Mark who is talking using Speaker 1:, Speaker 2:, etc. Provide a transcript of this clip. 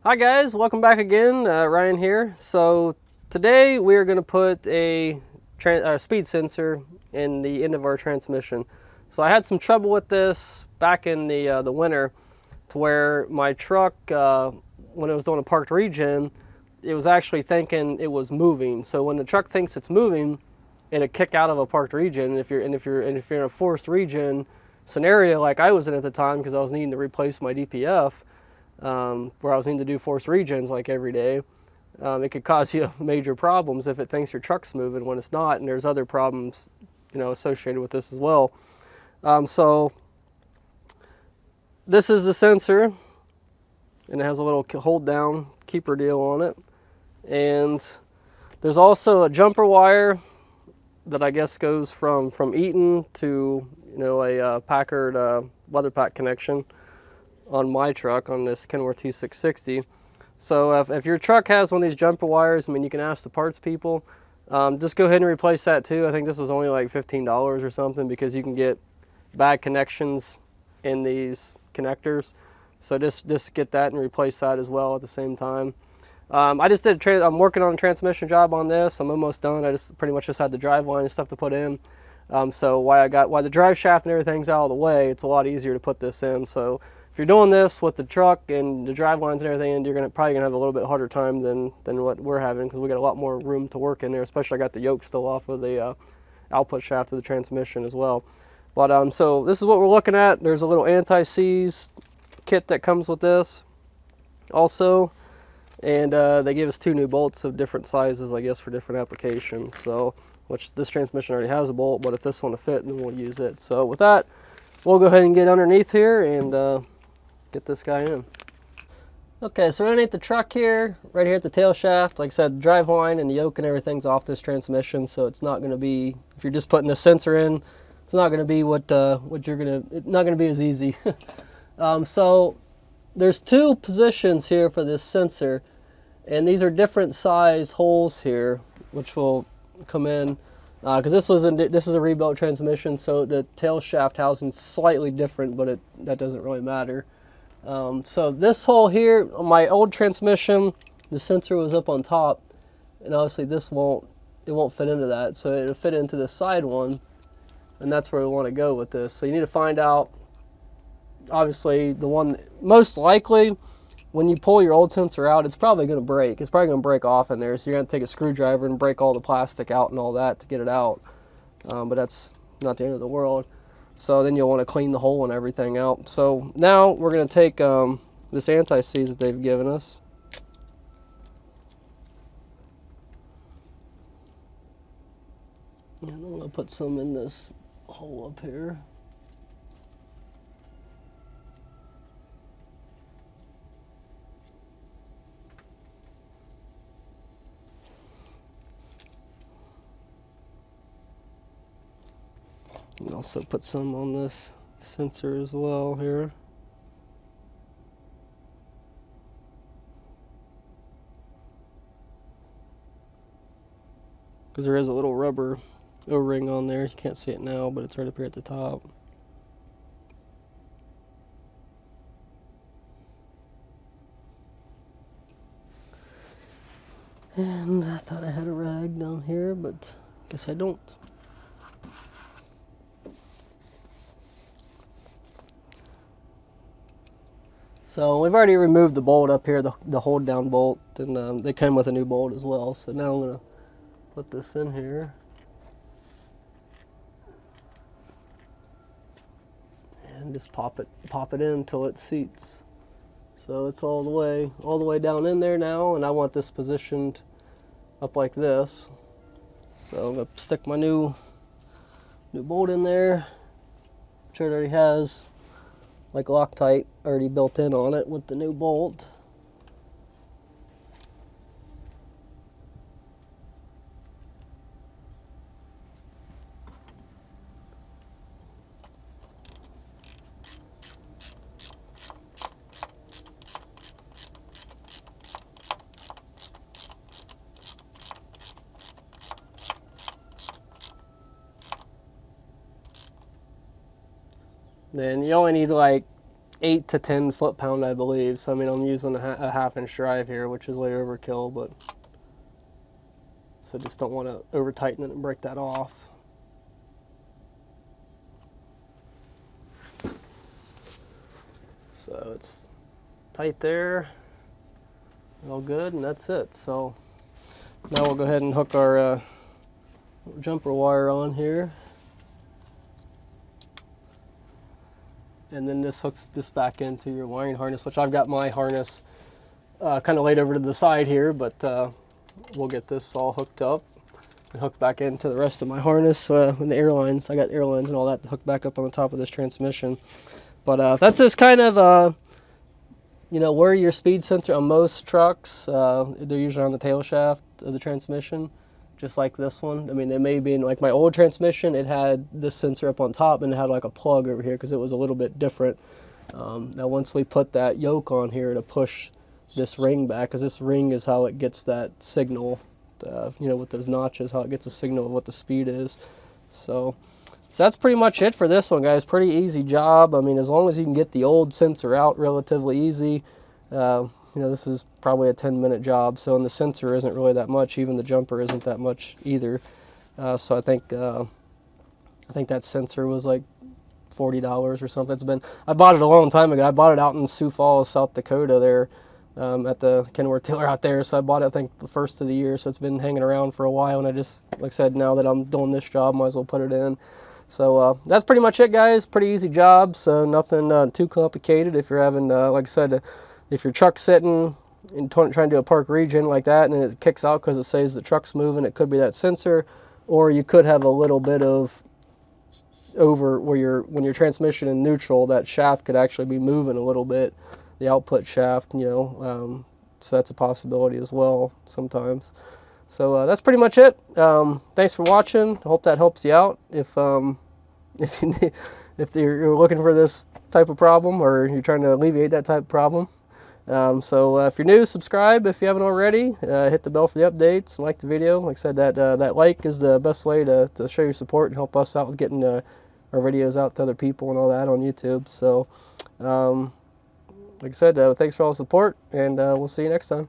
Speaker 1: Hi guys, welcome back again. Ryan here. So today we are going to put a speed sensor in the end of our transmission. So I had some trouble with this back in the winter, to where my truck, when it was doing a parked regen, it was actually thinking it was moving. So when the truck thinks it's moving, it'll kick out of a parked regen. And if you're in a forced regen scenario like I was in at the time, because I was needing to replace my DPF. Where I was needing to do forced regens like every day, it could cause you major problems if it thinks your truck's moving when it's not, and there's other problems, associated with this as well. So this is the sensor, and it has a little hold down keeper deal on it, and there's also a jumper wire that I guess goes from Eaton to a Packard weather pack connection on my truck, on this Kenworth T660. So if your truck has one of these jumper wires, I mean, you can ask the parts people. Just go ahead and replace that too. I think this is only like $15 or something, because you can get bad connections in these connectors. So just get that and replace that as well at the same time. I just did I'm working on a transmission job on this. I'm almost done. I just pretty much just had the drive line and stuff to put in. So while the drive shaft and everything's out of the way, it's a lot easier to put this in. So if you're doing this with the truck and the drive lines and everything, you're probably gonna have a little bit harder time than what we're having, because we got a lot more room to work in there. Especially I got the yoke still off of the output shaft of the transmission as well. But so this is what we're looking at. There's a little anti-seize kit that comes with this also, and they gave us 2 new bolts of different sizes, I guess, for different applications. So, which this transmission already has a bolt, but if this one will fit, then we'll use it. So with that, we'll go ahead and get underneath here and get this guy in. Okay, so underneath the truck here, right here at the tail shaft, like I said, the drive line and the yoke and everything's off this transmission, so it's not going to be, if you're just putting the sensor in, it's not going to be it's not going to be as easy. So there's 2 positions here for this sensor, and these are different size holes here, which will come in, because this is a rebuilt transmission, so the tail shaft housing's slightly different, but that doesn't really matter. So this hole here, on my old transmission, the sensor was up on top, and obviously it won't fit into that, so it'll fit into the side one, and that's where we want to go with this. So you need to find out, obviously, the one, most likely, when you pull your old sensor out, it's probably going to break. It's probably going to break off in there, so you're going to take a screwdriver and break all the plastic out and all that to get it out, but that's not the end of the world. So then you'll want to clean the hole and everything out. So now we're going to take this anti-seize that they've given us. And I'm going to put some in this hole up here. And also put some on this sensor as well here. Because there is a little rubber O-ring on there. You can't see it now, but it's right up here at the top. And I thought I had a rag down here, but I guess I don't. So we've already removed the bolt up here, the hold down bolt, and they came with a new bolt as well. So now I'm going to put this in here. And just pop it in until it seats. So it's all the way down in there now, and I want this positioned up like this. So I'm going to stick my new bolt in there, which it already has like Loctite already built in on it with the new bolt. Then you only need like 8 to 10 foot-pound, I believe. So I mean, I'm using a half-inch drive here, which is way overkill, but so just don't want to over tighten it and break that off. So it's tight there, all good, and that's it. So now we'll go ahead and hook our jumper wire on here. And then this hooks this back into your wiring harness, which I've got my harness kind of laid over to the side here, but we'll get this all hooked up and hooked back into the rest of my harness and the airlines. I got airlines and all that to hook back up on the top of this transmission. But that's just kind of, you know, where your speed sensor on most trucks, they're usually on the tail shaft of the transmission, just like this one. I mean, they may be in, like my old transmission, it had this sensor up on top and it had like a plug over here because it was a little bit different. Now once we put that yoke on here to push this ring back, because this ring is how it gets that signal, you know, with those notches, how it gets a signal of what the speed is. So that's pretty much it for this one, guys. Pretty easy job. I mean, as long as you can get the old sensor out relatively easy, you know, this is probably a 10-minute job. So, and the sensor isn't really that much. Even the jumper isn't that much either. So I think that sensor was like $40 or something. I bought it a long time ago. I bought it out in Sioux Falls, South Dakota there, at the Kenworth dealer out there. So I bought it, I think, the first of the year. So it's been hanging around for a while. And I just, like I said, now that I'm doing this job, might as well put it in. So that's pretty much it, guys. Pretty easy job. So nothing too complicated. If you're having, like I said, if your truck's sitting and trying to do a park region like that, and then it kicks out because it says the truck's moving, it could be that sensor, or you could have a little bit of over where when your transmission in neutral, that shaft could actually be moving a little bit, the output shaft, you know. So that's a possibility as well sometimes. So that's pretty much it. Thanks for watching. I hope that helps you out. If you're looking for this type of problem, or you're trying to alleviate that type of problem. So if you're new, subscribe if you haven't already. Hit the bell for the updates and like the video. Like I said, that like is the best way to show your support and help us out with getting our videos out to other people and all that on YouTube. So like I said, thanks for all the support, and we'll see you next time.